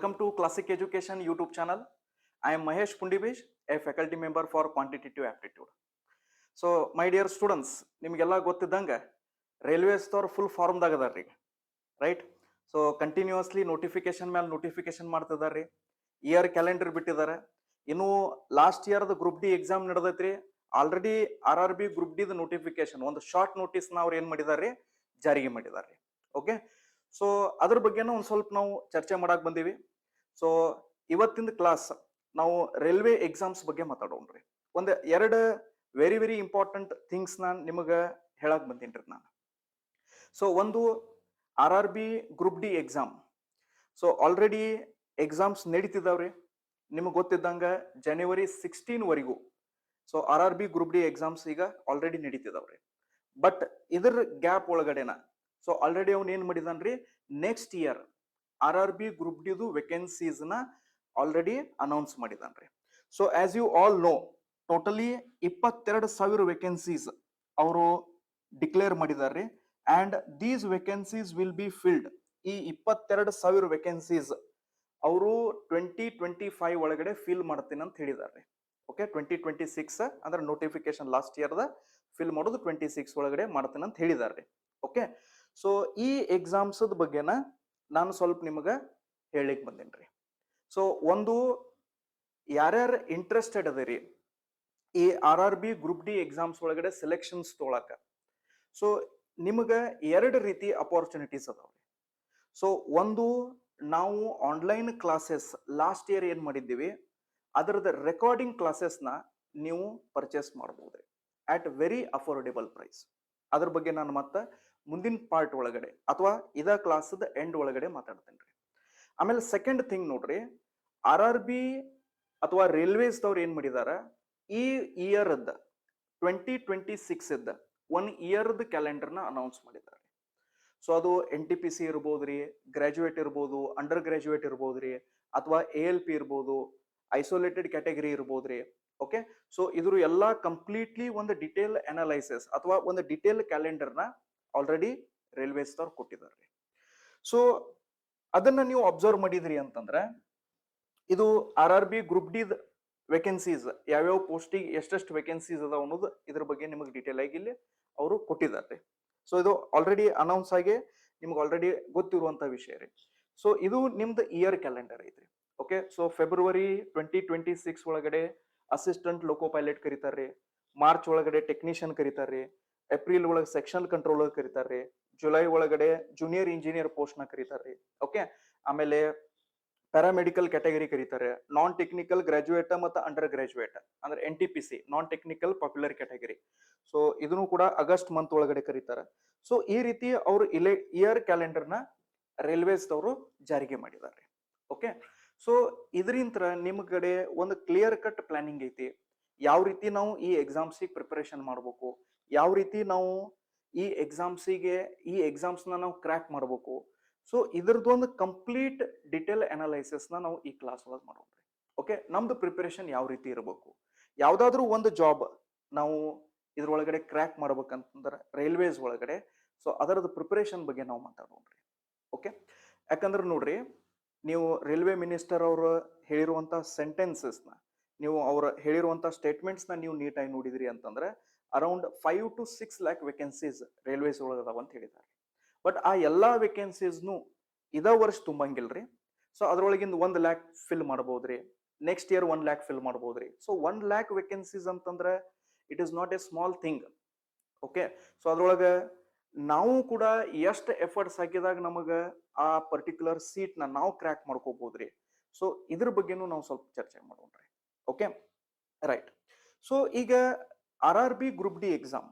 Welcome to Classic Education YouTube channel. I am Mahesh Pundibish, a faculty member for Quantitative Aptitude. So, my dear students, ನಿಮಗೆಲ್ಲ ಗೊತ್ತಿದ್ದಂಗೆ railways ತೋರ್ full ಫಾರ್ಮ್ದಾಗ ಅದಾರ್ರಿ right. So continuously notification ಮೇಲೆ notification ಮಾಡ್ತಿದಾರ್ರಿ. Year calendar ಬಿಟ್ಟಿದ್ದಾರೆ. ಇನ್ನು last ಇಯರ್ದ ಗ್ರೂಪ್ ಡಿ ಎಕ್ಸಾಮ್ ನಡೆದೈತ್ರಿ. Already RRB group D notification ಒಂದು ಶಾರ್ಟ್ ನೋಟಿಸ್ ನ ಅವ್ರು ಏನ್ ಮಾಡಿದಾರ್ರಿ, ಜಾರಿಗೆ ಮಾಡಿದಾರ್ರಿ. ಓಕೆ, ಸೊ ಅದ್ರ ಬಗ್ಗೆನೂ ಒಂದ್ ಸ್ವಲ್ಪ ನಾವು ಚರ್ಚೆ ಮಾಡಕ್ ಬಂದೀವಿ. ಸೊ ಇವತ್ತಿನ ಕ್ಲಾಸ್ ನಾವು ರೈಲ್ವೆ ಎಕ್ಸಾಮ್ಸ್ ಬಗ್ಗೆ ಮಾತಾಡೋಣ್ರಿ. ಒಂದ್ ಎರಡು ವೆರಿ ಇಂಪಾರ್ಟೆಂಟ್ ಥಿಂಗ್ಸ್ ನಾನು ನಿಮಗೆ ಹೇಳಕ್ ಬಂದೀನಿ ನಾನು. ಸೊ ಒಂದು RRB group D exam. So already exams ನಡೀತಿದಾವ್ರಿ. ನಿಮಗೆ ಗೊತ್ತಿದ್ದಂಗ January 16 ವರೆಗೂ so RRB group D exams ಈಗ ಆಲ್ರೆಡಿ ನಡೀತಿದಾವ್ರಿ. ಬಟ್ ಇದ್ರ ಗ್ಯಾಪ್ ಒಳಗಡೆನ ಸೊ ಆಲ್ರೆಡಿ ಅವ್ನು ಏನ್ ಮಾಡಿದಾನ್ರಿ, ನೆಕ್ಸ್ಟ್ ಇಯರ್ RRB ಗ್ರೂಪ್ ಡಿದು ವೇಕೆನ್ಸೀಸ್ ನ ಆಲ್ರೆಡಿ ಅನೌನ್ಸ್ ಮಾಡಿದಾನ್ರಿ. So as you all know, totally 22,000 vacancies ಅವರು ಡಿಕ್ಲೇರ್ ಮಾಡಿದಾರ್ರಿ. And these vacancies will be filled. ಈ 22,000 ವೇಕೆನ್ಸೀಸ್ ಅವರು 2025 ಒಳಗಡೆ ಫಿಲ್ ಮಾಡ್ತೀನಿ ಅಂತ ಹೇಳಿದಾರ್ರಿ. ಓಕೆ, 2026 ಅಂದ್ರೆ notification last here the fill ಮಾಡೋದು 26 ಒಳಗಡೆ ಮಾಡ್ತೀನಿ ಅಂತ ಹೇಳಿದಾರ್ರಿ. ಓಕೆ, ಸೊ ಈ ಎಕ್ಸಾಮ್ಸ್ ಬಗ್ಗೆನ ನಾನು ಸ್ವಲ್ಪ ನಿಮಗೆ ಹೇಳಿಕ್ ಬಂದೇನ್ರಿ. ಸೊ ಒಂದು ಯಾರ್ಯಾರು ಇಂಟ್ರೆಸ್ಟೆಡ್ ಅದರಿ ಈ RRB ಗ್ರೂಪ್ ಡಿ ಎಕ್ಸಾಮ್ಸ್ ಒಳಗಡೆ ಸೆಲೆಕ್ಷನ್ಸ್ ತೊಗೊಳಕ, ಸೊ ನಿಮಗ ಎರಡು ರೀತಿ ಅಪಾರ್ಚುನಿಟೀಸ್ ಅದಾವ್ರಿ. ಸೊ ಒಂದು, ನಾವು ಆನ್ಲೈನ್ ಕ್ಲಾಸಸ್ ಲಾಸ್ಟ್ ಇಯರ್ ಏನ್ ಮಾಡಿದ್ದೀವಿ ಅದರದ ರೆಕಾರ್ಡಿಂಗ್ ಕ್ಲಾಸಸ್ ನ ನೀವು ಪರ್ಚೇಸ್ ಮಾಡಬಹುದ್ರಿ ಅಟ್ ವೆರಿ ಅಫೋರ್ಡೆಬಲ್ ಪ್ರೈಸ್. ಅದ್ರ ಬಗ್ಗೆ ನಾನು ಮತ್ತೆ ಮುಂದಿನ ಪಾರ್ಟ್ ಒಳಗಡೆ ಅಥವಾ ಇದ ಕ್ಲಾಸದ ಎಂಡ್ ಒಳಗಡೆ ಮಾತಾಡ್ತೇನೆ. ಆಮೇಲೆ ಸೆಕೆಂಡ್ ಥಿಂಗ್ ನೋಡ್ರಿ, RRB ಅಥವಾ ರೈಲ್ವೇಸ್ ದವ್ರು ಏನ್ ಮಾಡಿದಾರ, ಈ ಇಯರ್ 2026 ಒನ್ ಇಯರ್ದ ಕ್ಯಾಲೆಂಡರ್ನ ಅನೌನ್ಸ್ ಮಾಡಿದ್ದಾರೆ. ಸೊ ಅದು NTPC ಇರ್ಬೋದ್ರಿ, ಗ್ರಾಜುಯೇಟ್ ಇರ್ಬೋದು, ಅಂಡರ್ ಗ್ರಾಜುಯೇಟ್ ಇರ್ಬೋದ್ರಿ, ಅಥವಾ ALP ಇರ್ಬೋದು, ಐಸೋಲೇಟೆಡ್ ಕ್ಯಾಟಗರಿ ಇರ್ಬೋದ್ರಿ. ಓಕೆ, ಸೊ ಇದ್ರ ಎಲ್ಲಾ ಕಂಪ್ಲೀಟ್ಲಿ ಒಂದು ಡಿಟೇಲ್ ಅನಾಲೈಸಿಸ್ ಅಥವಾ ಒಂದು ಡಿಟೇಲ್ ಕ್ಯಾಲೆಂಡರ್ನ ಆಲ್ರೆಡಿ ರೈಲ್ವೇಸ್ ಅವ್ರು ಕೊಟ್ಟಿದ್ದಾರೆ. ಸೊ ಅದನ್ನ ನೀವು ಅಬ್ಸರ್ವ್ ಮಾಡಿದ್ರಿ ಅಂತಂದ್ರೆ, ಇದು RRB ಗ್ರೂಪ್ ಡಿ ವೇಕೆನ್ಸೀಸ್ ಯಾವ್ಯಾವ ಪೋಸ್ಟಿಗೆ ಎಷ್ಟೆಷ್ಟು ವೇಕೆನ್ಸೀಸ್ ಅದಾವ ಅನ್ನೋದು ಇದ್ರ ಬಗ್ಗೆ ನಿಮಗೆ ಡೀಟೇಲ್ ಆಗಿ ಇಲ್ಲಿ ಅವರು ಕೊಟ್ಟಿದ್ದಾರೆ. ಸೊ ಇದು ಆಲ್ರೆಡಿ ಅನೌನ್ಸ್ ಆಗಿ ನಿಮ್ಗೆ ಆಲ್ರೆಡಿ ಗೊತ್ತಿರುವಂತ ವಿಷಯ ರೀ. ಸೊ ಇದು ನಿಮ್ದು ಇಯರ್ ಕ್ಯಾಲೆಂಡರ್ ಐತ್ರಿ. ಓಕೆ, ಸೊ February 2026 ಒಳಗಡೆ ಅಸಿಸ್ಟೆಂಟ್ ಲೋಕೋ ಪೈಲಟ್ ಕರೀತಾರ್ರಿ, ಮಾರ್ಚ್ ಒಳಗಡೆ ಟೆಕ್ನಿಷಿಯನ್ ಕರೀತಾರ್ರಿ, ಏಪ್ರಿಲ್ ಒಳಗೆ ಸೆಕ್ಷನ್ ಕಂಟ್ರೋಲರ್ ಕರೀತಾರ್ರಿ, ಜುಲೈ ಒಳಗಡೆ ಜೂನಿಯರ್ ಇಂಜಿನಿಯರ್ ಪೋಸ್ಟ್ ನ ಕರೀತಾರ್ರಿ. ಓಕೆ, ಆಮೇಲೆ ಪ್ಯಾರಾಮೆಡಿಕಲ್ ಕ್ಯಾಟಗರಿ ಕರೀತಾರೆ, ನಾನ್ ಟೆಕ್ನಿಕಲ್ ಗ್ರಾಜುಯೇಟ್ ಮತ್ತು ಅಂಡರ್ ಗ್ರಾಜುಯೇಟ್ ಅಂದ್ರೆ NTPC non technical popular category. So ಇದನ್ನು ಕೂಡ ಆಗಸ್ಟ್ ಮಂತ್ ಒಳಗಡೆ ಕರೀತಾರೆ. ಸೊ ಈ ರೀತಿ ಅವರು ಇಯರ್ ಕ್ಯಾಲೆಂಡರ್ನ ರೈಲ್ವೇಸ್ ಅವರು ಜಾರಿಗೆ ಮಾಡಿದ್ದಾರೆ. ಓಕೆ, ಸೊ ಇದರಿಂದ ನಿಮ್ ಕಡೆ ಒಂದು ಕ್ಲಿಯರ್ ಕಟ್ ಪ್ಲಾನಿಂಗ್ ಐತಿ, ಯಾವ ರೀತಿ ನಾವು ಈ ಎಕ್ಸಾಮ್ಸಿಗೆ ಪ್ರಿಪರೇಷನ್ ಮಾಡಬೇಕು, ಯಾವ ರೀತಿ ನಾವು ಈ ಎಕ್ಸಾಮ್ಸ್ ನ ನಾವು ಕ್ರ್ಯಾಕ್ ಮಾಡಬೇಕು. ಸೊ ಇದ್ರದ್ದು ಒಂದು ಕಂಪ್ಲೀಟ್ ಡಿಟೇಲ್ ಅನಾಲೈಸಿಸ್ ನ ನಾವು ಈ ಕ್ಲಾಸ್ ಒಳಗೆ ಮಾಡೋಣ್ರಿ. ಓಕೆ, ನಮ್ದು ಪ್ರಿಪರೇಷನ್ ಯಾವ ರೀತಿ ಇರಬೇಕು, ಯಾವ್ದಾದ್ರು ಒಂದು ಜಾಬ್ ನಾವು ಇದ್ರೊಳಗಡೆ ಕ್ರ್ಯಾಕ್ ಮಾಡ್ಬೇಕಂತಂದ್ರೆ ರೈಲ್ವೇಸ್ ಒಳಗಡೆ, ಸೊ ಅದರದ್ದು ಪ್ರಿಪರೇಷನ್ ಬಗ್ಗೆ ನಾವು ಮಾತಾಡೋಣ್ರಿ. ಓಕೆ, ಯಾಕಂದ್ರೆ ನೋಡ್ರಿ, ನೀವು ರೈಲ್ವೆ ಮಿನಿಸ್ಟರ್ ಅವರು ಹೇಳಿರುವಂತ ಸೆಂಟೆನ್ಸಸ್ ನ, ನೀವು ಅವ್ರ ಹೇಳಿರುವಂತ ಸ್ಟೇಟ್ಮೆಂಟ್ಸ್ ನ ನೀವು ನೀಟಾಗಿ ನೋಡಿದ್ರಿ ಅಂತಂದ್ರೆ around 5 to 6 lakh vacancies railways ಒಳಗದಾವ ಅಂತ ಹೇಳಿದ್ದಾರೆ. ಬಟ್ ಆ ಎಲ್ಲಾ ವೇಕೆನ್ಸೀಸ್ನು ಇದ ವರ್ಷ ತುಂಬಂಗಿಲ್ರಿ. ಸೊ ಅದ್ರೊಳಗಿಂದ 1 lakh ಫಿಲ್ ಮಾಡಬಹುದ್ರಿ, ನೆಕ್ಸ್ಟ್ ಇಯರ್ 1 lakh ಫಿಲ್ ಮಾಡಬಹುದ್ರಿ. ಸೊ 1 lakh ವೇಕೆನ್ಸೀಸ್ ಅಂತಂದ್ರೆ it is not a small thing. Okay, so ಅದ್ರೊಳಗ ನಾವು ಕೂಡ ಎಷ್ಟು ಎಫರ್ಟ್ಸ್ ಹಾಕಿದಾಗ ನಮಗ ಆ ಪರ್ಟಿಕ್ಯುಲರ್ ಸೀಟ್ ನ ನಾವು ಕ್ರ್ಯಾಕ್ ಮಾಡ್ಕೋಬಹುದ್ರಿ. ಸೊ ಇದ್ರ ಬಗ್ಗೆನೂ ನಾವು ಸ್ವಲ್ಪ ಚರ್ಚೆ ಮಾಡೋಣ್ರಿ. Okay, right. ಸೊ ಈಗ RRB ಗ್ರೂಪ್ ಡಿ ಎಕ್ಸಾಮ್,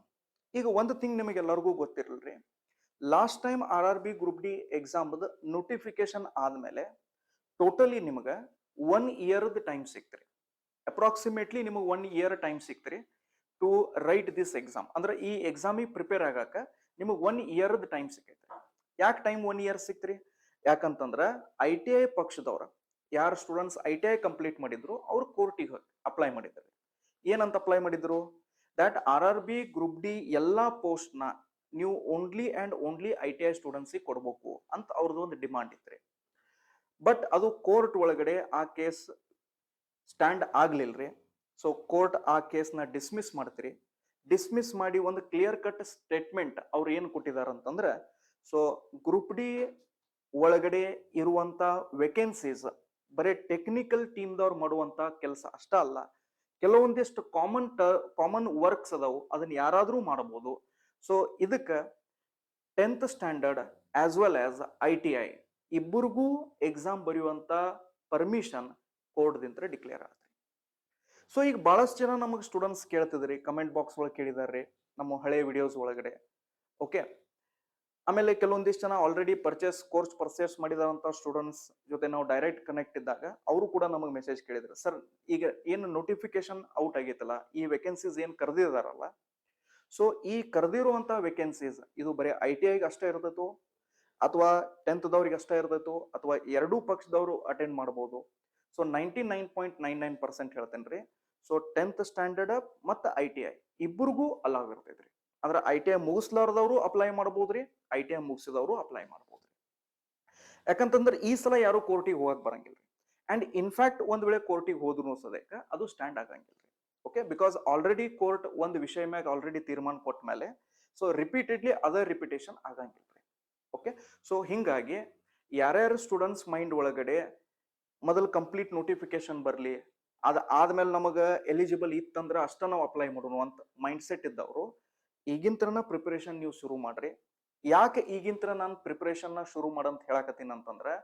ಈಗ ಒಂದು ಥಿಂಗ್ ನಿಮಗೆಲ್ಲರಿಗೂ ಗೊತ್ತಿರಲ್ರಿ, last time RRB group D exam notification ಆದ್ಮೇಲೆ ಟೋಟಲಿ ನಿಮಗೆ 1 ಇಯರ್ದ ಟೈಮ್ ಸಿಕ್ತ್ರಿ. ಅಪ್ರಾಕ್ಸಿಮೇಟ್ಲಿ ನಿಮಗೆ 1 ಇಯರ್ ಟೈಮ್ ಸಿಕ್ತ್ರಿ ಟು ರೈಟ್ ದಿಸ್ ಎಕ್ಸಾಮ್. ಅಂದ್ರೆ ಈ ಎಕ್ಸಾಮಿಗೆ ಪ್ರಿಪೇರ್ ಆಗಾಕ ನಿಮಗೆ 1 ಇಯರ್ದ ಟೈಮ್ ಸಿಕ್ಕೈತ್ರಿ. ಯಾಕೆ ಟೈಮ್ 1 ಇಯರ್ ಸಿಕ್ತ್ರಿ? ಯಾಕಂತಂದ್ರ ITI ಪಕ್ಷದವ್ರ ಯಾರು ಸ್ಟೂಡೆಂಟ್ಸ್ ITI ಕಂಪ್ಲೀಟ್ ಮಾಡಿದ್ರು ಅವ್ರು ಕೋರ್ಟಿಗೆ ಅಪ್ಲೈ ಮಾಡಿದ್ರು. ಏನಂತ ಅಪ್ಲೈ ಮಾಡಿದ್ರು, ದಟ್ RRB ಗ್ರೂಪ್ ಡಿ ಎಲ್ಲಾ ಪೋಸ್ಟ್ ನ ನೀವು ಓನ್ಲಿ ITI ಸ್ಟೂಡೆಂಟ್ಸ್ ಕೊಡ್ಬೇಕು ಅಂತ ಅವ್ರದ್ದು ಒಂದು ಡಿಮಾಂಡ್ ಇತ್ರಿ. ಬಟ್ ಅದು ಕೋರ್ಟ್ ಒಳಗಡೆ ಆ ಕೇಸ್ ಸ್ಟ್ಯಾಂಡ್ ಆಗ್ಲಿಲ್ರಿ. ಸೊ ಕೋರ್ಟ್ ಆ ಕೇಸ್ನ ಡಿಸ್ಮಿಸ್ ಮಾಡ್ತೀರಿ. ಡಿಸ್ಮಿಸ್ ಮಾಡಿ ಒಂದು ಕ್ಲಿಯರ್ ಕಟ್ ಸ್ಟೇಟ್ಮೆಂಟ್ ಅವ್ರು ಏನು ಕೊಟ್ಟಿದ್ದಾರೆ ಅಂತಂದ್ರೆ, ಸೊ ಗ್ರೂಪ್ ಡಿ ಒಳಗಡೆ ಇರುವಂತ ವೇಕೆನ್ಸೀಸ್ ಬರೀ ಟೆಕ್ನಿಕಲ್ ಟೀಮ್ದವ್ರು ಮಾಡುವಂತ ಕೆಲಸ ಅಷ್ಟ ಅಲ್ಲ, ಕೆಲವೊಂದಿಷ್ಟು ಕಾಮನ್ ವರ್ಕ್ಸ್ ಅದಾವು, ಅದನ್ನ ಯಾರಾದ್ರೂ ಮಾಡಬಹುದು. ಸೊ ಇದಕ್ಕೆ 10th standard as well as ITI ಇಬ್ಬರಿಗೂ ಎಕ್ಸಾಮ್ ಬರೆಯುವಂತ ಪರ್ಮಿಷನ್ ಕೋರ್ಟ್ದಿಂದ ಡಿಕ್ಲೇರ್ ಆಗುತ್ತೆ. ಸೊ ಈಗ ಬಹಳಷ್ಟು ಜನ ನಮಗೆ ಸ್ಟೂಡೆಂಟ್ಸ್ ಕೇಳ್ತಿದ್ರಿ, ಕಮೆಂಟ್ ಬಾಕ್ಸ್ ಒಳಗೆ ಕೇಳಿದಾರೆ ನಮ್ಮ ಹಳೆ ವಿಡಿಯೋಸ್ ಒಳಗಡೆ. ಓಕೆ, ಆಮೇಲೆ ಕೆಲವೊಂದಿಷ್ಟು ಜನ ಆಲ್ರೆಡಿ ಕೋರ್ಸ್ ಪರ್ಚೇಸ್ ಮಾಡಿದಂತ ಸ್ಟೂಡೆಂಟ್ಸ್ ಜೊತೆ ನಾವು ಡೈರೆಕ್ಟ್ ಕನೆಕ್ಟ್ ಇದ್ದಾಗ ಅವರು ಕೂಡ ನಮಗೆ ಮೆಸೇಜ್ ಕೇಳಿದ್ರು, ಸರ್ ಈಗ ಏನು ನೋಟಿಫಿಕೇಶನ್ ಔಟ್ ಆಗೈತಲ್ಲ, ಈ ವೇಕೆನ್ಸೀಸ್ ಏನ್ ಕರೆದಿದಾರಲ್ಲ, ಸೊ ಈ ಕರೆದಿರುವಂತ ವೇಕೆನ್ಸೀಸ್ ಇದು ಬರೀ ITI ಅಷ್ಟೇ ಇರ್ತೈತೋ ಅಥವಾ 10th ದವ್ರಿಗೆ ಅಷ್ಟೇ ಇರ್ತೈತೋ ಅಥವಾ ಎರಡೂ ಪಕ್ಷದವರು ಅಟೆಂಡ್ ಮಾಡಬಹುದು? ಸೊ 99.99% ಹೇಳ್ತೇನ್ರಿ. ಸೊ 10th ಸ್ಟ್ಯಾಂಡರ್ಡ್ ಮತ್ತು ITI ಇಬ್ಬರಿಗೂ ಅಲಾವ್ ಇರ್ತೈತ್ರಿ. ಅಂದ್ರೆ ITI ಮುಗಿಸ್ಲಾರ್ದವ್ರು ಅಪ್ಲೈ ಮಾಡಬಹುದ್ರಿ, ITI ಮುಗಿಸಿದವರು ಅಪ್ಲೈ ಮಾಡಬಹುದ್ರಿ. ಯಾಕಂತಂದ್ರೆ ಈ ಸಲ ಯಾರು ಕೋರ್ಟಿಗೆ ಹೋಗಕ್ ಬರಂಗಿಲ್ರಿ. ಅಂಡ್ ಇನ್ಫ್ಯಾಕ್ಟ್ ಒಂದ್ ವೇಳೆ ಕೋರ್ಟಿಗೆ ಹೋದ್ರು ಸದ್ಯಕ್ಕೆ ಅದು ಸ್ಟ್ಯಾಂಡ್ ಆಗಂಗಿಲ್ರಿ. ಓಕೆ, ಬಿಕಾಸ್ ಆಲ್ರೆಡಿ ಕೋರ್ಟ್ ಒಂದು ವಿಷಯ ಮ್ಯಾಗ ಆಲ್ರೆಡಿ ತೀರ್ಮಾನ ಕೊಟ್ಟ ಮೇಲೆ ಸೊ ರಿಪೀಟೆಡ್ಲಿ ಅದರ್ ರಿಪಿಟೇಷನ್ ಆಗಂಗಿಲ್ರಿ. ಓಕೆ, ಸೊ ಹಿಂಗಾಗಿ ಯಾರ್ಯಾರು ಸ್ಟೂಡೆಂಟ್ಸ್ ಮೈಂಡ್ ಒಳಗಡೆ ಮೊದಲು ಕಂಪ್ಲೀಟ್ ನೋಟಿಫಿಕೇಶನ್ ಬರಲಿ, ಆದ್ಮೇಲೆ ನಮಗೆ ಎಲಿಜಿಬಲ್ ಇತ್ತಂದ್ರೆ ಅಷ್ಟ ನಾವು ಅಪ್ಲೈ ಮಾಡೋಣ ಅಂತ ಮೈಂಡ್ ಸೆಟ್ ಇದ್ದವರು ಈಗಿಂತ್ರನ ಪ್ರಿಪರೇಷನ್ ನೀವು ಶುರು ಮಾಡ್ರಿ. ಯಾಕೆ ಈಗಿಂತ್ರ ನಾನು ಪ್ರಿಪರೇಷನ್ ಶುರು ಮಾಡಂತ ಹೇಳಕತ್ತೀನಿ ಅಂತಂದ್ರೆ,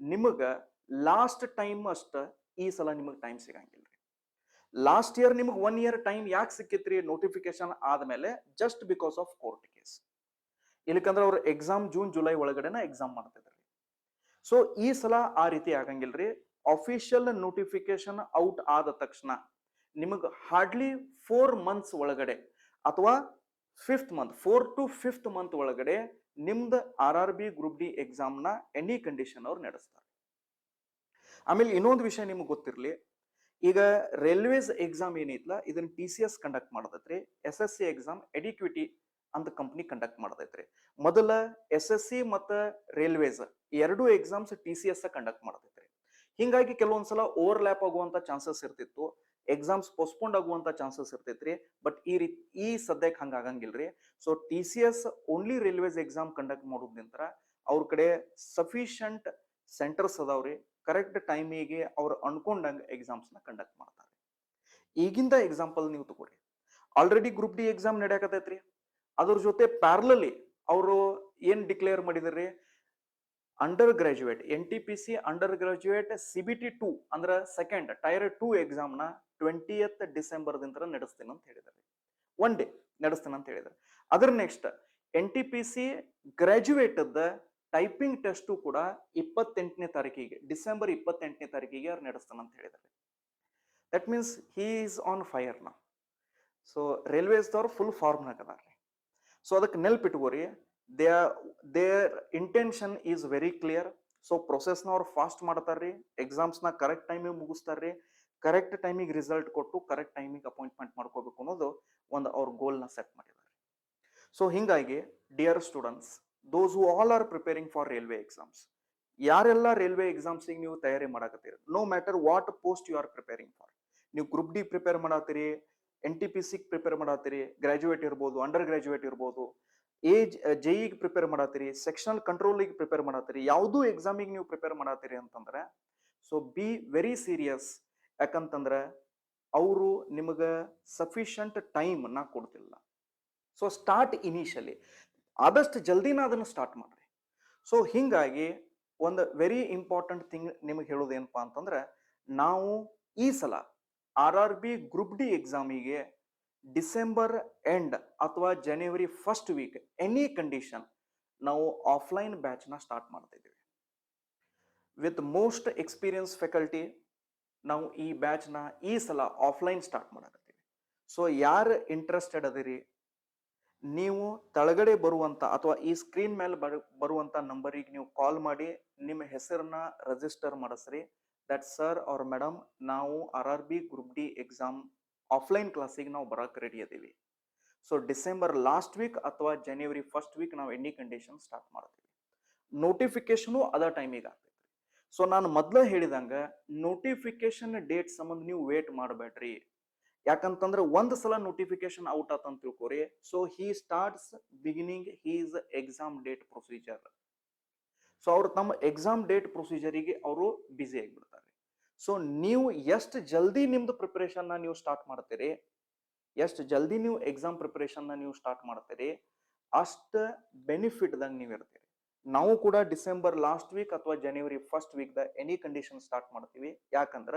ನಿಮಗ ಲಾಸ್ಟ್ ಟೈಮ್ ಅಷ್ಟ ಈ ಸಲ ನಿಮಗೆ ಟೈಮ್ ಸಿಗಂಗಿಲ್ರಿ. ಲಾಸ್ಟ್ ಇಯರ್ ನಿಮಗೆ 1 year ಟೈಮ್ ಯಾಕೆ ಸಿಕ್ಕಿತ್ರಿ ನೋಟಿಫಿಕೇಶನ್ ಆದ್ಮೇಲೆ? Just because of court case. ಇಲ್ಲಕಂದ್ರೆ ಅವ್ರ ಎಕ್ಸಾಮ್ ಜೂನ್ ಜುಲೈ ಒಳಗಡೆನ ಎಕ್ಸಾಮ್ ಮಾಡ್ತಿದ್ರಿ. ಸೊ ಈ ಸಲ ಆ ರೀತಿ ಆಗಂಗಿಲ್ರಿ. ಅಫಿಷಿಯಲ್ ನೋಟಿಫಿಕೇಶನ್ ಔಟ್ ಆದ ತಕ್ಷಣ ನಿಮಗೆ ಹಾರ್ಡ್ಲಿ 4 months ಒಳಗಡೆ ಅಥವಾ 4 to 5th month ಒಳಗಡೆ ನಿಮ್ದು RRB ಗ್ರೂಪ್ ಡಿ ಎಕ್ಸಾಮ್ ನ ಎನಿ ಕಂಡೀಷನ್ ಅವ್ರು ನಡೆಸ್ತಾರೆ. ಆಮೇಲೆ ಇನ್ನೊಂದು ವಿಷಯ ನಿಮ್ಗೆ ಗೊತ್ತಿರ್ಲಿ, ಈಗ ರೈಲ್ವೇಸ್ ಎಕ್ಸಾಮ್ ಏನೈತ್ಲ ಇದನ್ನ TCS ಕಂಡಕ್ಟ್ ಮಾಡತೈತ್ರಿ. SSC ಎಕ್ಸಾಮ್ ಎಡಿಕ್ವಿಟಿ ಅಂತ ಕಂಪನಿ ಕಂಡಕ್ಟ್ ಮಾಡತೈತ್ರಿ. ಮೊದಲ SSC ಮತ್ತು ರೈಲ್ವೇಸ್ ಎರಡು ಎಕ್ಸಾಮ್ಸ್ TCS ಕಂಡಕ್ಟ್ ಮಾಡತೈತ್ರಿ. ಹಿಂಗಾಗಿ ಕೆಲವೊಂದ್ಸಲ ಓವರ್ಲ್ಯಾಪ್ ಆಗುವಂತ ಚಾನ್ಸಸ್ ಇರ್ತಿತ್ತು, ಎಕ್ಸಾಮ್ಸ್ ಪೋಸ್ಟ್ಪೋಂಡ್ ಆಗುವಂತ ಚಾನ್ಸಸ್ ಇರ್ತೈತ್ರಿ. ಬಟ್ ಈ ಸದ್ಯಕ್ಕೆ ಹಂಗ ಆಗಂಗಿಲ್ರಿ. So TCS only railways exam conduct ಮಾಡೋದ್ನಿಂತ ಅವ್ರ ಕಡೆ ಸಫಿಶಿಯಂಟ್ ಸೆಂಟರ್ಸ್ ಅದಾವ್ರಿ. ಕರೆಕ್ಟ್ ಟೈಮಿಗೆ ಅವ್ರು ಅನ್ಕೊಂಡಂಗ ಎಕ್ಸಾಮ್ಸ್ ನ ಕಂಡಕ್ಟ್ ಮಾಡ್ತಾರೆ. ಈಗಿಂದ ಎಕ್ಸಾಂಪಲ್ ನೀವು ತಗೋರಿ, ಆಲ್ರೆಡಿ ಗ್ರೂಪ್ ಡಿ ಎಕ್ಸಾಮ್ ನಡೆಯಕತೈತ್ರಿ. ಅದ್ರ ಜೊತೆ ಪ್ಯಾರಲಲಿ ಅವರು ಏನ್ ಡಿಕ್ಲೇರ್ ಮಾಡಿದ್ರಿ, under graduate NTPC under graduate CBT 2 ಅಂದ್ರ ಸೆಕೆಂಡ್ ಟೈರ್ 2 ಎಕ್ಸಾಮ್ ನ 20th ಡಿಸೆಂಬರ್ ದಿಂದ ನಡೆಸ್ತೀನಿ ಅಂತ ಹೇಳಿದಾರೆ. 1 day ನಡೆಸ್ತೀನಿ ಅಂತ ಹೇಳಿದಾರೆ. ಅದ್ರ next NTPC graduate typing test ಕೂಡ 28ನೇ ತಾರೀಕಿಗೆ ಡಿಸೆಂಬರ್ 28ನೇ ತಾರೀಕಿಗೆ ಅವ್ರು ನಡೆಸ್ತಾನೆ ಅಂತ ಹೇಳಿದ್ದಾರೆ. That means he is on fire ನಾ. ಸೊ ರೈಲ್ವೇಸ್ದವ್ರು ಫುಲ್ ಫಾರ್ಮ್ನಾಗ ಅದಾರ್ರಿ. ಸೊ ಅದಕ್ಕೆ ನೆಲ್ಪಿಟ್ಕೋರಿ, their intention is very clear. So ಪ್ರೊಸೆಸ್ನ ಅವ್ರು ಫಾಸ್ಟ್ ಮಾಡ್ತಾರ್ರಿ, ಎಕ್ಸಾಮ್ಸ್ನ ಕರೆಕ್ಟ್ ಟೈಮಿಗೆ ಮುಗಿಸ್ತಾರ್ರಿ, ಕರೆಕ್ಟ್ ಟೈಮಿಗೆ ರಿಸಲ್ಟ್ ಕೊಟ್ಟು ಕರೆಕ್ಟ್ ಟೈಮಿಗೆ ಅಪಾಯಿಂಟ್ಮೆಂಟ್ ಮಾಡ್ಕೋಬೇಕು ಅನ್ನೋದು ಒಂದು ಅವ್ರ ಗೋಲ್ನ ಸೆಟ್ ಮಾಡಿದ್ದಾರೆ. ಸೊ ಹಿಂಗಾಗಿ dear students, those who all are preparing for railway exams, ಯಾರೆಲ್ಲ ರೈಲ್ವೆ ಎಕ್ಸಾಮ್ಸಿಗೆ ನೀವು ತಯಾರಿ ಮಾಡಕತ್ತೀರಿ, no matter what post you are preparing for, ನೀವು ಗ್ರೂಪ್ ಡಿ ಪ್ರಿಪೇರ್ ಮಾಡತ್ತೀರಿ, NTPC ಪ್ರಿಪೇರ್ ಮಾಡತ್ತೀರಿ, ಗ್ರಾಜುಯೇಟ್ ಇರ್ಬೋದು, ಅಂಡರ್ ಗ್ರಾಜುಯೇಟ್ ಇರ್ಬೋದು, JEE ಪ್ರಿಪೇರ್ ಮಾಡತ್ತೀರಿ, ಸೆಕ್ಷನಲ್ ಕಂಟ್ರೋಲಿಗೆ ಪ್ರಿಪೇರ್ ಮಾಡತ್ತೀರಿ, ಯಾವುದೂ ಎಕ್ಸಾಮಿಗೆ ನೀವು ಪ್ರಿಪೇರ್ ಮಾಡತ್ತೀರಿ ಅಂತಂದ್ರೆ ಸೊ ಬಿ ವೆರಿ ಸೀರಿಯಸ್. ಯಾಕಂತಂದ್ರೆ ಅವರು ನಿಮಗೆ ಸಫಿಷಿಯಂಟ್ ಟೈಮ್ ನಾ ಕೊಡ್ತಿಲ್ಲ. ಸೊ ಸ್ಟಾರ್ಟ್ ಇನಿಷಿಯಲಿ ಆದಷ್ಟು ಜಲ್ದಿನ ಅದನ್ನ ಸ್ಟಾರ್ಟ್ ಮಾಡ್ರಿ. ಸೊ ಹಿಂಗಾಗಿ ಒಂದು ವೆರಿ ಇಂಪಾರ್ಟೆಂಟ್ ಥಿಂಗ್ ನಿಮಗೆ ಹೇಳೋದೇನಪ್ಪಾ ಅಂತಂದ್ರೆ, ನಾವು ಈ ಸಲ RRB ಗ್ರೂಪ್ ಡಿ ಎಕ್ಸಾಮಿಗೆ ಡಿಸೆಂಬರ್ ಎಂಡ್ ಅಥವಾ ಜನವರಿ 1st ವೀಕ್ ಎನಿ ಕಂಡೀಷನ್ ನಾವು ಆಫ್ಲೈನ್ ಬ್ಯಾಚ್ ನ ಸ್ಟಾರ್ಟ್ ಮಾಡ್ತಾ ಇದ್ದೀವಿ. ವಿತ್ ಮೋಸ್ಟ್ ಎಕ್ಸ್ಪೀರಿಯನ್ಸ್ ಫ್ಯಾಕಲ್ಟಿ ನಾವು ಈ ಬ್ಯಾಚ್ ನ ಈ ಸಲ ಆಫ್ಲೈನ್ ಸ್ಟಾರ್ಟ್ ಮಾಡಕತ್ತೀವಿ. ಸೊ ಯಾರು ಇಂಟ್ರೆಸ್ಟೆಡ್ ಅದಿರಿ, ನೀವು ತಳಗಡೆ ಬರುವಂತ ಅಥವಾ ಈ ಸ್ಕ್ರೀನ್ ಮೇಲೆ ಬರುವಂತ ನಂಬರಿಗೆ ನೀವು ಕಾಲ್ ಮಾಡಿ ನಿಮ್ಮ ಹೆಸರನ್ನ ರಿಜಿಸ್ಟರ್ ಮಾಡಿಸ್ರಿ. ದಟ್ ಸರ್ ಅವ್ರ ಮೇಡಮ್, ನಾವು RRB group D exam offline ಕ್ಲಾಸಿಗೆ ನಾವು ಬರಕ್ಕೆ ರೆಡಿ ಅದೀವಿ. ಸೊ ಡಿಸೆಂಬರ್ ಲಾಸ್ಟ್ ವೀಕ್ ಅಥವಾ ಜನವರಿ 1st ವೀಕ್ ನಾವು ಎನಿ ಕಂಡೀಷನ್ ಸ್ಟಾರ್ಟ್ ಮಾಡ್ತೀವಿ. ನೋಟಿಫಿಕೇಶನು ಅದ ಟೈಮಿಗೆ ಆಗ್ತೈತಿ. ಸೊ ನಾನು ಮೊದ್ಲ ಹೇಳಿದಂಗ ನೋಟಿಫಿಕೇಶನ್ ಡೇಟ್ ಸಂಬಂಧ ನೀವು ವೇಟ್ ಮಾಡಬೇಡ್ರಿ. ಯಾಕಂತಂದ್ರೆ ಒಂದ್ ಸಲ ನೋಟಿಫಿಕೇಶನ್ ಔಟ್ ಆತಂತ ತಿಳ್ಕೊರಿ, so he starts beginning his exam date procedure. So ಅವ್ರು ತಮ್ಮ ಎಕ್ಸಾಮ್ ಡೇಟ್ ಪ್ರೊಸೀಜರಿಗೆ ಅವರು ಬ್ಯುಸಿ ಆಗಿಬಿಡ್ತಾರೆ. ಸೊ ನೀವು ಎಷ್ಟು ಜಲ್ದಿ ನಿಮ್ದು ಪ್ರಿಪರೇಷನ್ ನೀವು ಸ್ಟಾರ್ಟ್ ಮಾಡ್ತೀರಿ, ಎಷ್ಟು ಜಲ್ದಿ ನೀವು ಎಕ್ಸಾಮ್ ಪ್ರಿಪರೇಷನ್ ನೀವು ಸ್ಟಾರ್ಟ್ ಮಾಡ್ತೀರಿ, ಅಷ್ಟ ಬೆನಿಫಿಟ್ ದಾಗ ನೀವು ಇರ್ತೀರಿ. ನಾವು ಕೂಡ ಡಿಸೆಂಬರ್ ಲಾಸ್ಟ್ ವೀಕ್ ಅಥವಾ ಜನವರಿ ಫಸ್ಟ್ ವೀಕ್ ದ ಎನಿ ಕಂಡೀಷನ್ ಸ್ಟಾರ್ಟ್ ಮಾಡ್ತೀವಿ. ಯಾಕಂದ್ರ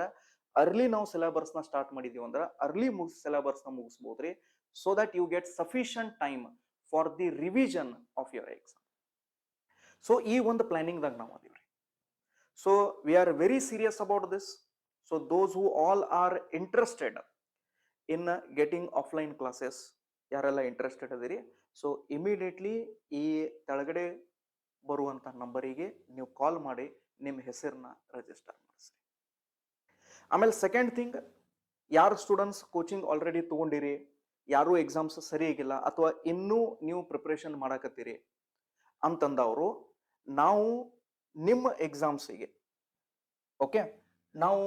ಅರ್ಲಿ ನಾವು ಸಿಲೆಬಸ್ ನ ಸ್ಟಾರ್ಟ್ ಮಾಡಿದೀವಿ ಅಂದ್ರ ಅರ್ಲಿ ಸಿಲೆಬಸ್ ನ ಮುಗಿಸಬಹುದ್ರಿ, so that you get sufficient time for the revision of your exam. So ಈ ಒಂದು ಪ್ಲಾನಿಂಗ್ ದಾಗ ನಾವು ಅದೀವ್ರಿ. So we are very serious about this. So those who all are interested in getting offline classes, ಯಾರೆಲ್ಲ interested ಅದೀರಿ, so immediately ಈ ತೆಳಗಡೆ ಬರುವಂತ ನಂಬರಿಗೆ ನೀವು ಕಾಲ್ ಮಾಡಿ ನಿಮ್ಮ ಹೆಸರನ್ನ ರಿಜಿಸ್ಟರ್ ಮಾಡಿಸಿ. ಆಮೇಲೆ ಸೆಕೆಂಡ್ ಥಿಂಗ್, ಯಾರು ಸ್ಟೂಡೆಂಟ್ಸ್ ಕೋಚಿಂಗ್ ಆಲ್ರೆಡಿ ತಗೊಂಡಿರಿ, ಯಾರು ಎಕ್ಸಾಮ್ಸ್ ಸರಿಯಾಗಿಲ್ಲ ಅಥವಾ ಇನ್ನೂ ನೀವು ಪ್ರಿಪರೇಷನ್ ಮಾಡಕತ್ತೀರಿ ಅಂತಂದವರು, ನಾವು ನಿಮ್ಮ ಎಕ್ಸಾಮ್ಸಿಗೆ ಓಕೆ ನಾವು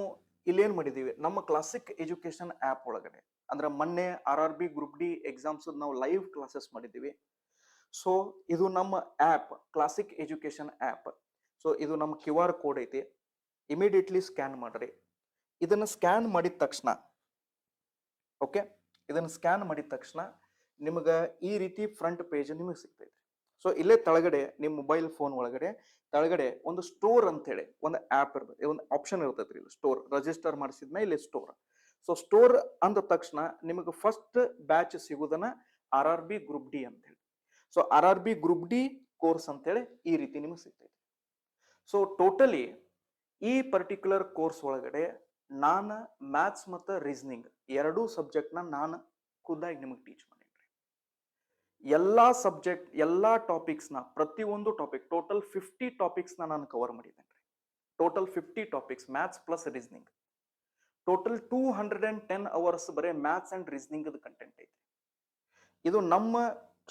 ಇಲ್ಲೇನ್ ಮಾಡಿದೀವಿ, ನಮ್ಮ ಕ್ಲಾಸಿಕ್ ಎಜುಕೇಶನ್ ಆಪ್ ಒಳಗಡೆ ಅಂದ್ರೆ ಮೊನ್ನೆ RRB ಗ್ರೂಪ್ ಡಿ ಎಕ್ಸಾಮ್ಸ್ ನಾವು ಲೈವ್ ಕ್ಲಾಸಸ್ ಮಾಡಿದ್ದೀವಿ. ಸೊ ಇದು ನಮ್ಮ app classic education app. So ಇದು ನಮ್ಮ QR ಕೋಡ್ ಐತಿ, ಇಮಿಡಿಯೇಟ್ಲಿ ಸ್ಕ್ಯಾನ್ ಮಾಡ್ರಿ. ಇದನ್ನ ಸ್ಕ್ಯಾನ್ ಮಾಡಿದ ತಕ್ಷಣ ಓಕೆ, ಇದನ್ನ ಸ್ಕ್ಯಾನ್ ಮಾಡಿದ ತಕ್ಷಣ ನಿಮಗ ಈ ರೀತಿ ಫ್ರಂಟ್ ಪೇಜ್ ನಿಮಗೆ ಸಿಗ್ತೈತಿ. ಸೊ ಇಲ್ಲೇ ತಳಗಡೆ ನಿಮ್ಮ ಮೊಬೈಲ್ ಫೋನ್ ಒಳಗಡೆ ತಳಗಡೆ ಒಂದು ಸ್ಟೋರ್ ಅಂತ ಹೇಳಿ ಒಂದು ಆಪ್ ಇರ್ತದೆ, ಒಂದು ಆಪ್ಷನ್ ಇರ್ತೈತ್ರಿ. ಇಲ್ಲಿ ಸ್ಟೋರ್ ರಿಜಿಸ್ಟರ್ ಮಾಡಿಸಿದ್ಮೇಲೆ ಇಲ್ಲಿ ಸ್ಟೋರ್. ಸೊ ಸ್ಟೋರ್ ಅಂದ ತಕ್ಷಣ ನಿಮಗೆ ಫಸ್ಟ್ ಬ್ಯಾಚ್ ಸಿಗುದನ್ನ RRB ಗ್ರೂಪ್ ಡಿ ಅಂತ ಹೇಳಿ. So RRB group D course ಅಂತ ಹೇಳಿ ಈ ರೀತಿ ನಿಮಗೆ ಸಿಗ್ತೈತಿ. ಸೊ ಟೋಟಲಿ ಈ ಪರ್ಟಿಕ್ಯುಲರ್ ಕೋರ್ಸ್ ಒಳಗಡೆ ನಾನು ಮ್ಯಾಥ್ಸ್ ಮತ್ತು ರೀಸನಿಂಗ್ ಎರಡೂ ಸಬ್ಜೆಕ್ಟ್ ನಾನು ಖುದ್ದಾಗಿ ನಿಮಗೆ ಟೀಚ್ ಮಾಡೀನಿ. ಎಲ್ಲಾ ಸಬ್ಜೆಕ್ಟ್ ಎಲ್ಲಾ ಟಾಪಿಕ್ಸ್ ನ ಪ್ರತಿಯೊಂದು ಟಾಪಿಕ್ ಟೋಟಲ್ 50 ಟಾಪಿಕ್ಸ್ ನಾನು ಕವರ್ ಮಾಡಿದ್ದೇನೆ. Total 50 topics maths plus reasoning. Total 210 hours ಬರೀ ಮ್ಯಾಥ್ಸ್ ಅಂಡ್ ರೀಸನಿಂಗ್ ಕಂಟೆಂಟ್ ಐತಿ. ಇದು ನಮ್ಮ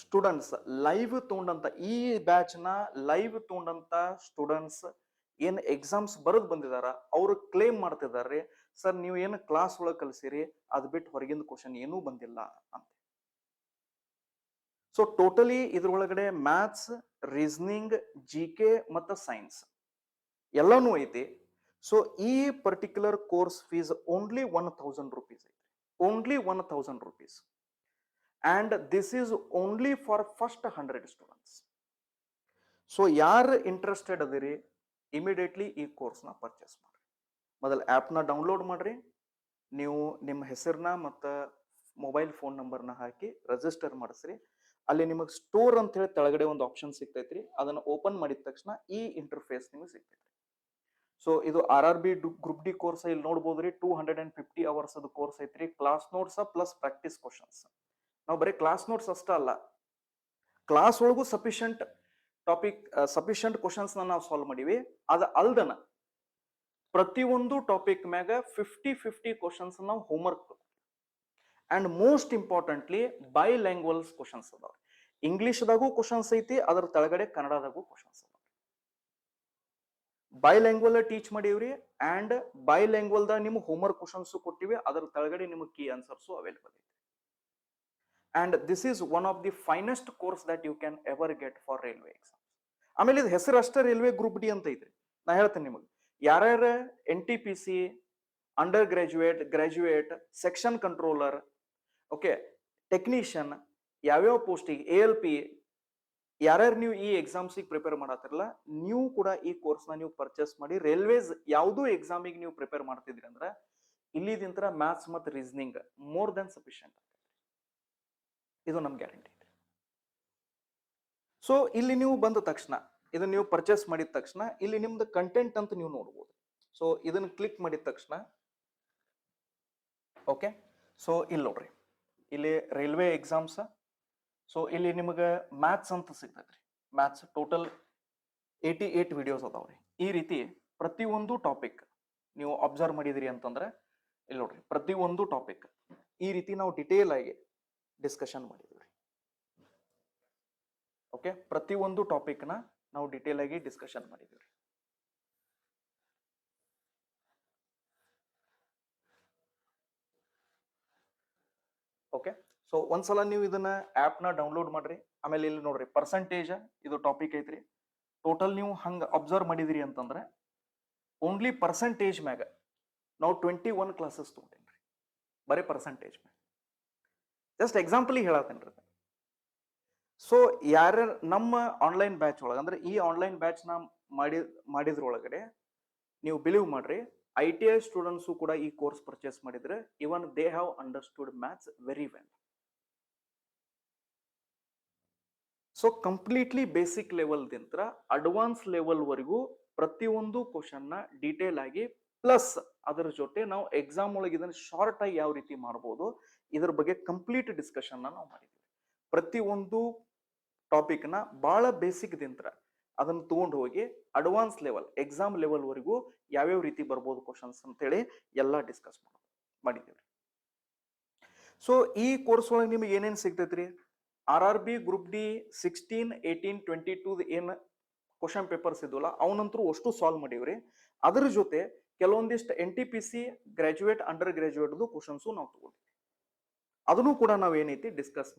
ಸ್ಟೂಡೆಂಟ್ಸ್ ಲೈವ್ ತಗೊಂಡಂತ ಈ ಬ್ಯಾಚ್ ನ ಲೈವ್ ತಗೊಂಡಂತ ಸ್ಟೂಡೆಂಟ್ಸ್ ಏನ್ ಎಕ್ಸಾಮ್ಸ್ ಬರೆದು ಬಂದಿದಾರ ಅವರು ಕ್ಲೇಮ್ ಮಾಡ್ತಿದಾರೆ, ಸರ್ ನೀವು ಏನು ಕ್ಲಾಸ್ ಒಳಗೆ ಕಲಿಸಿರಿ ಅದ್ ಬಿಟ್ಟು ಹೊರಗಿಂದ ಕ್ವಶನ್ ಏನೂ ಬಂದಿಲ್ಲ ಅಂತ. ಸೊ ಟೋಟಲಿ ಇದ್ರೊಳಗಡೆ ಮ್ಯಾಥ್ಸ್, ರೀಸನಿಂಗ್, GK ಮತ್ತು ಸೈನ್ಸ್ ಎಲ್ಲಾನು ಐತಿ. ಸೊ ಈ particular course fees only 1000 rupees ಐತಿ, only 1000 rupees. And this is only for first 100 students. So ಯಾರು ಇಂಟ್ರೆಸ್ಟೆಡ್ ಅದಿರಿ ಇಮಿಡಿಯೇಟ್ಲಿ ಈ ಕೋರ್ಸ್ನ ಪರ್ಚೇಸ್ ಮಾಡ್ರಿ. ಮೊದಲು ಆ್ಯಪ್ನ ಡೌನ್ಲೋಡ್ ಮಾಡ್ರಿ, ನೀವು ನಿಮ್ಮ ಹೆಸರನ್ನ ಮತ್ತು ಮೊಬೈಲ್ ಫೋನ್ ನಂಬರ್ನ ಹಾಕಿ ರಿಜಿಸ್ಟರ್ ಮಾಡಿಸ್ರಿ. ಅಲ್ಲಿ ನಿಮಗೆ ಸ್ಟೋರ್ ಅಂತ ಹೇಳಿ ತೆಳಗಡೆ ಒಂದು ಆಪ್ಷನ್ ಸಿಗ್ತೈತ್ರಿ, ಅದನ್ನ ಓಪನ್ ಮಾಡಿದ ತಕ್ಷಣ ಈ ಇಂಟರ್ಫೇಸ್ ನಿಮಗೆ ಸಿಗ್ತೈತ್ರಿ. ಸೊ ಇದು RRB ಗ್ರೂಪ್ ಡಿ ಕೋರ್ಸ್ ಇಲ್ಲಿ ನೋಡ್ಬೋದ್ರಿ. 250 ಅವರ್ಸ್ ಅದು ಕೋರ್ಸ್ ಐತ್ರಿ. Class notes plus practice questions. ನಾವು ಬರೀ ಕ್ಲಾಸ್ ನೋಟ್ಸ್ ಅಷ್ಟ ಅಲ್ಲ, ಕ್ಲಾಸ್ ಒಳಗೂ ಸಫಿಷಿಯಂಟ್ ಟಾಪಿಕ್ ಸಫಿಷಿಯಂಟ್ ಕ್ವಶನ್ಸ್ ನಾವು ಸಾಲ್ವ್ ಮಾಡಿವಿ. ಅದ ಅಲ್ದನ ಪ್ರತಿಯೊಂದು ಟಾಪಿಕ್ ಮ್ಯಾಗ 50 ಕ್ವಶನ್ಸ್ ನಾವು homework and most importantly bi language questions ಅದಾವ. ಇಂಗ್ಲಿಷ್ದಾಗೂ ಕ್ವಶನ್ಸ್ ಐತಿ, ಅದರ ತೆಳಗಡೆ ಕನ್ನಡದಾಗೂ ಕ್ವಶನ್ಸ್ ಅದಾವ. ಬೈ ಲ್ಯಾಂಗ್ವೇಜ್ ಟೀಚ್ ಮಾಡೀವ್ರಿ ಅಂಡ್ ಬೈ ಲ್ಯಾಂಗ್ವೇಜ್ ದಾಗ ನಿಮ್ಗೆ ಹೋಮ್ವರ್ಕ್ ಕ್ವಶನ್ಸ್ ಕೊಟ್ಟಿವಿ, ಅದರ ತೆಳಗಡೆ ನಿಮಗೆ ಕೀ ಆನ್ಸರ್ಸ್ ಅವೈಲೇಬಲ್ ಐತಿ. And this is one of the finest course that you can ever get for railway exam. ಆಮೇಲೆ ಇದು ಹೆಸರು ಅಷ್ಟೇ ರೈಲ್ವೆ ಗ್ರೂಪ್ ಡಿ ಅಂತ ಐತ್ರಿ. ನಾ ಹೇಳ್ತೇನೆ ನಿಮಗೆ, ಯಾರ್ಯಾರ NTPC, under graduate, graduate, section controller, okay, technician, ಯಾವ್ಯಾವ ಪೋಸ್ಟಿಗೆ ALP ಯಾರ್ಯಾರು ನೀವು ಈ ಎಕ್ಸಾಮ್ಸಿಗೆ ಪ್ರಿಪೇರ್ ಮಾಡತ್ತಿರಲ್ಲ, ನೀವು ಕೂಡ ಈ ಕೋರ್ಸ್ನ ನೀವು ಪರ್ಚೇಸ್ ಮಾಡಿ ರೈಲ್ವೇಸ್ ಯಾವುದೂ ಎಕ್ಸಾಮಿಗೆ ನೀವು ಪ್ರಿಪೇರ್ ಮಾಡ್ತಿದ್ರಿ ಅಂದ್ರೆ ಇಲ್ಲಿದಿಂತ್ರ ಮ್ಯಾಥ್ಸ್ ಮತ್ತು ರೀಸನಿಂಗ್ ಮೋರ್ ದೆನ್ ಸಫಿಷಿಯಂಟ್. ಇದು ನಮ್ ಗ್ಯಾರಂಟಿ ಇದೆ. ಸೊ ಇಲ್ಲಿ ನೀವು ಬಂದ ತಕ್ಷಣ ಇದನ್ನ ನೀವು ಪರ್ಚೇಸ್ ಮಾಡಿದ ತಕ್ಷಣ ಇಲ್ಲಿ ನಿಮ್ದು ಕಂಟೆಂಟ್ ಅಂತ ನೀವು ನೋಡ್ಬೋದು. ಸೊ ಇದನ್ನ ಕ್ಲಿಕ್ ಮಾಡಿದ ತಕ್ಷಣ ಓಕೆ, ಸೊ ಇಲ್ಲಿ ನೋಡ್ರಿ, ಇಲ್ಲಿ ರೈಲ್ವೆ ಎಕ್ಸಾಮ್ಸ್. ಸೊ ಇಲ್ಲಿ ನಿಮಗೆ ಮ್ಯಾಥ್ಸ್ ಅಂತ ಸಿಗ್ತೈತ್ರಿ. ಮ್ಯಾಥ್ಸ್ ಟೋಟಲ್ 88 ವಿಡಿಯೋಸ್ ಅದಾವ್ರಿ. ಈ ರೀತಿ ಪ್ರತಿಯೊಂದು ಟಾಪಿಕ್ ನೀವು ಅಬ್ಸರ್ವ್ ಮಾಡಿದಿರಿ ಅಂತಂದ್ರೆ ಇಲ್ಲಿ ನೋಡ್ರಿ, ಪ್ರತಿಯೊಂದು ಟಾಪಿಕ್ ಈ ರೀತಿ ನಾವು ಡಿಟೇಲ್ ಆಗಿ ಡಿಸ್ಕಷನ್ ಮಾಡಿದ್ವಿ. ಓಕೆ, ಪ್ರತಿಯೊಂದು ಟಾಪಿಕ್ನ ನಾವು ಡಿಟೇಲ್ ಆಗಿ ಡಿಸ್ಕಷನ್ ಮಾಡಿದ್ವಿ. ಓಕೆ. ಸೊ ಒಂದ್ಸಲ ನೀವು ಇದನ್ನ ಆ್ಯಪ್ನ ಡೌನ್ಲೋಡ್ ಮಾಡ್ರಿ. ಆಮೇಲೆ ಇಲ್ಲಿ ನೋಡ್ರಿ ಪರ್ಸೆಂಟೇಜ್ ಇದು ಟಾಪಿಕ್ ಐತ್ರಿ. ಟೋಟಲ್ ನೀವು ಹಂಗೆ ಅಬ್ಸರ್ವ್ ಮಾಡಿದಿರಿ ಅಂತಂದ್ರೆ ಓನ್ಲಿ ಪರ್ಸೆಂಟೇಜ್ ಮ್ಯಾಗ ನಾವು 21 ಕ್ಲಾಸಸ್ ತೊಗೊಂಡೇನ್ರಿ, ಬರೀ ಪರ್ಸೆಂಟೇಜ್ ಮ್ಯಾಗ. ಜಸ್ಟ್ ಎಕ್ಸಾಂಪಲಿಗೆ ಹೇಳತ್ತೇನ್ರಿ. ಸೊ ಯಾರ ನಮ್ಮ ಆನ್ಲೈನ್ ಬ್ಯಾಚ್ ಒಳಗೆ ಅಂದ್ರೆ ಈ ಆನ್ಲೈನ್ ಬ್ಯಾಚ್ ನ ಮಾಡಿದ್ರೊಳಗಡೆ ನೀವು ಬಿಲೀವ್ ಮಾಡ್ರಿ, ITI ಸ್ಟೂಡೆಂಟ್ಸು ಕೂಡ ಈ ಕೋರ್ಸ್ ಪರ್ಚೇಸ್ ಮಾಡಿದ್ರೆ even they have understood maths very well. So completely basic ಲೆವೆಲ್ದಿಂದ ಅಡ್ವಾನ್ಸ್ ಲೆವೆಲ್ ವರೆಗೂ ಪ್ರತಿಯೊಂದು ಕ್ವಶನ್ ನ ಡೀಟೇಲ್ ಆಗಿ ಪ್ಲಸ್ ಅದರ ಜೊತೆ ನಾವು ಎಕ್ಸಾಮ್ ಒಳಗೆ ಇದನ್ನ ಶಾರ್ಟ್ ಆಗಿ ಯಾವ ರೀತಿ ಮಾಡಬಹುದು ಇದ್ರ ಬಗ್ಗೆ ಕಂಪ್ಲೀಟ್ ಡಿಸ್ಕಷನ್ ನಾವು ಮಾಡಿದ್ವಿ. ಪ್ರತಿಯೊಂದು ಟಾಪಿಕ್ ನ ಬಹಳ ಬೇಸಿಕ್ ದಿಂದ ಅದನ್ನ ತಗೊಂಡು ಹೋಗಿ ಅಡ್ವಾನ್ಸ್ ಲೆವೆಲ್ ಎಕ್ಸಾಮ್ ಲೆವೆಲ್ ವರೆಗೂ ಯಾವ್ಯಾವ ರೀತಿ ಬರ್ಬೋದು ಕ್ವಶನ್ಸ್ ಅಂತೇಳಿ ಎಲ್ಲ ಡಿಸ್ಕಸ್ ಮಾಡಿದ್ದೀವಿ. ಸೊ ಈ ಕೋರ್ಸ್ ಒಳಗೆ ನಿಮ್ಗೆ ಏನೇನ್ ಸಿಗ್ತೈತ್ರಿ, RRB ಗ್ರೂಪ್ ಡಿ 16, 18, 22 ಏನ್ ಕ್ವಶನ್ ಪೇಪರ್ಸ್ ಇದ್ವಲ್ಲ ಅವನಂತರೂ ಅಷ್ಟು ಸಾಲ್ವ್ ಮಾಡಿವ್ರಿ. ಅದ್ರ ಜೊತೆ ಕೆಲವೊಂದಿಷ್ಟು NTPC ಗ್ರಾಜುಯೇಟ್ ಅಂಡರ್ ಗ್ರಾಜುಯೇಟ್ದು ಕ್ವಶನ್ಸು ನಾವು ತಗೊಂಡಿವಿ. ಅದನ್ನು ಕೂಡ ನಾವು ಏನೈತಿ ಡಿಸ್ಕಸ್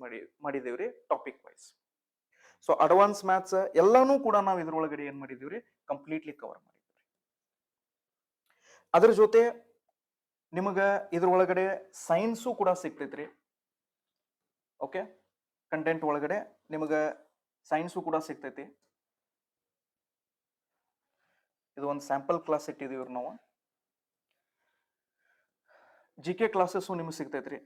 ಮಾಡಿದೇವ್ರಿ topic wise. So advance maths ಎಲ್ಲಾನು ಕೂಡ ನಾವು ಇದ್ರೊಳಗಡೆ ಏನ್ ಮಾಡಿದೀವ್ರಿ ಕಂಪ್ಲೀಟ್ಲಿ ಕವರ್ ಮಾಡಿದ್ವಿ. ಅದ್ರ ಜೊತೆ ನಿಮಗ ಇದ್ರೊಳಗಡೆ ಸೈನ್ಸು ಕೂಡ ಸಿಗ್ತೈತ್ರಿ. ಓಕೆ, ಕಂಟೆಂಟ್ ಒಳಗಡೆ ನಿಮಗ ಸೈನ್ಸು ಕೂಡ ಸಿಗ್ತೈತಿ. ಇದು ಒಂದು ಸ್ಯಾಂಪಲ್ ಕ್ಲಾಸ್ ಇಟ್ಟಿದೀವ್ರಿ ನಾವು. GK ಕ್ಲಾಸಸ್ಸು ನಿಮ್ಗೆ ಸಿಗ್ತೈತ್ರಿ.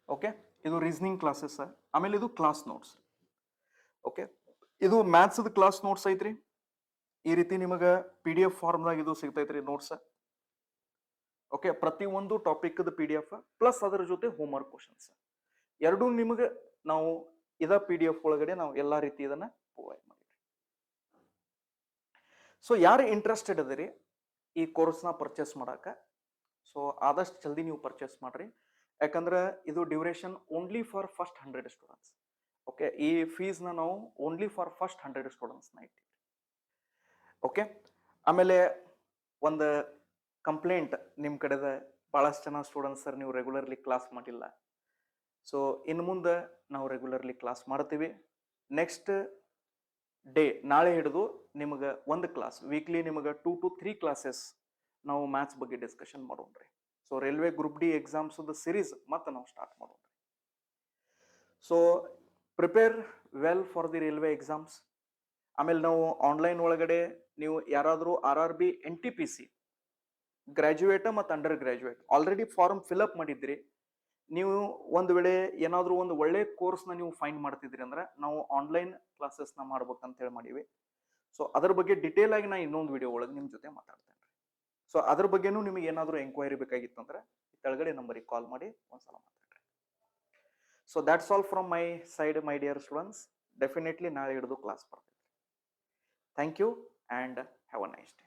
ಓಕೆ, ಇದು ರೀಸನಿಂಗ್ ಕ್ಲಾಸಸ್. ಆಮೇಲೆ ಇದು ಕ್ಲಾಸ್ ನೋಟ್ಸ್. ಓಕೆ, ಇದು ಮ್ಯಾಥ್ಸ್ ಕ್ಲಾಸ್ ನೋಟ್ಸ್ ಐತ್ರಿ. ಈ ರೀತಿ ನಿಮಗೆ PDF ಫಾರ್ಮ್ದಾಗ ಇದು ಸಿಗ್ತೈತ್ರಿ ನೋಟ್ಸ್. ಓಕೆ, ಪ್ರತಿ ಒಂದು ಟಾಪಿಕ್ PDF ಪ್ಲಸ್ ಅದರ ಜೊತೆ ಹೋಮ್ ವರ್ಕ್ ಕ್ವಶನ್ಸ್ ಎರಡೂ ನಿಮಗೆ ನಾವು ಇದ PDF ಒಳಗಡೆ ನಾವು ಎಲ್ಲಾ ರೀತಿ ಇದನ್ನ ಪ್ರೊವೈಡ್ ಮಾಡಿದ್ವಿ. ಸೊ ಯಾರು ಇಂಟ್ರೆಸ್ಟೆಡ್ ಅದರಿ ಈ ಕೋರ್ಸ್ನ ಪರ್ಚೇಸ್ ಮಾಡಾಕ, ಸೊ ಆದಷ್ಟು ಜಲ್ದಿ ನೀವು ಪರ್ಚೇಸ್ ಮಾಡ್ರಿ. ಯಾಕಂದ್ರೆ ಇದು duration only for first 100 students. Okay, ಈ ಫೀಸ್ನ ನಾವು ಓನ್ಲಿ ಫಾರ್ ಫಸ್ಟ್ 100 ಸ್ಟೂಡೆಂಟ್ಸ್ನ ಇಟ್ಟಿವಿ. ಓಕೆ, ಆಮೇಲೆ ಒಂದು ಕಂಪ್ಲೇಂಟ್ ನಿಮ್ಮ ಕಡೆದ ಭಾಳಷ್ಟು ಜನ ಸ್ಟೂಡೆಂಟ್ಸ್ ಸರ್ ನೀವು ರೆಗ್ಯುಲರ್ಲಿ ಕ್ಲಾಸ್ ಮಾಡಿಲ್ಲ. ಸೊ ಇನ್ನು ಮುಂದೆ ನಾವು ರೆಗ್ಯುಲರ್ಲಿ ಕ್ಲಾಸ್ ಮಾಡ್ತೀವಿ. ನೆಕ್ಸ್ಟ್ ಡೇ ನಾಳೆ ಹಿಡಿದು ನಿಮಗೆ ಒಂದು ಕ್ಲಾಸ್ ವೀಕ್ಲಿ ನಿಮಗೆ 2 to 3 ಕ್ಲಾಸಸ್ ನಾವು ಮ್ಯಾಥ್ಸ್ ಬಗ್ಗೆ ಡಿಸ್ಕಷನ್ ಮಾಡೋಣ್ರಿ. So railway group D exams series ಮತ್ತೆ ನಾವು ಸ್ಟಾರ್ಟ್ ಮಾಡೋಣ್ರಿ. So prepare well for the railway exams. ಆಮೇಲೆ ನಾವು ಆನ್ಲೈನ್ ಒಳಗಡೆ ನೀವು ಯಾರಾದರೂ RRB NTPC ಗ್ರಾಜುಯೇಟ್ ಮತ್ತು under graduate already form fill up ಮಾಡಿದ್ರಿ, ನೀವು ಒಂದು ವೇಳೆ ಏನಾದರೂ ಒಂದು ಒಳ್ಳೆ ಕೋರ್ಸ್ನ ನೀವು ಫೈಂಡ್ ಮಾಡ್ತಿದ್ರಿ ಅಂದ್ರೆ ನಾವು ಆನ್ಲೈನ್ ಕ್ಲಾಸಸ್ನ ಮಾಡ್ಬೇಕಂತ ಹೇಳಿ ಮಾಡೀವಿ. ಸೊ ಅದ್ರ ಬಗ್ಗೆ ಡಿಟೇಲ್ ಆಗಿ ನಾ ಇನ್ನೊಂದು ವಿಡಿಯೋ ಒಳಗೆ ನಿಮ್ಮ ಜೊತೆ ಮಾತಾಡ್ತೇನೆ. ಸೊ ಅದ್ರ ಬಗ್ಗೆನೂ ನಿಮಗೆ ಏನಾದರೂ ಎಂಕ್ವೈರಿ ಬೇಕಾಗಿತ್ತಂದ್ರೆ ಕೆಳಗಡೆ ನಂಬರಿಗೆ ಕಾಲ್ ಮಾಡಿ ಒಂದ್ಸಲ ಮಾತಾಡ್ರಿ. So that's all from my side my dear students. Definitely ನಾಳೆ ಹಿಡಿದು ಕ್ಲಾಸ್ ಬರ್ತೈತೆ. Thank you and have a nice day.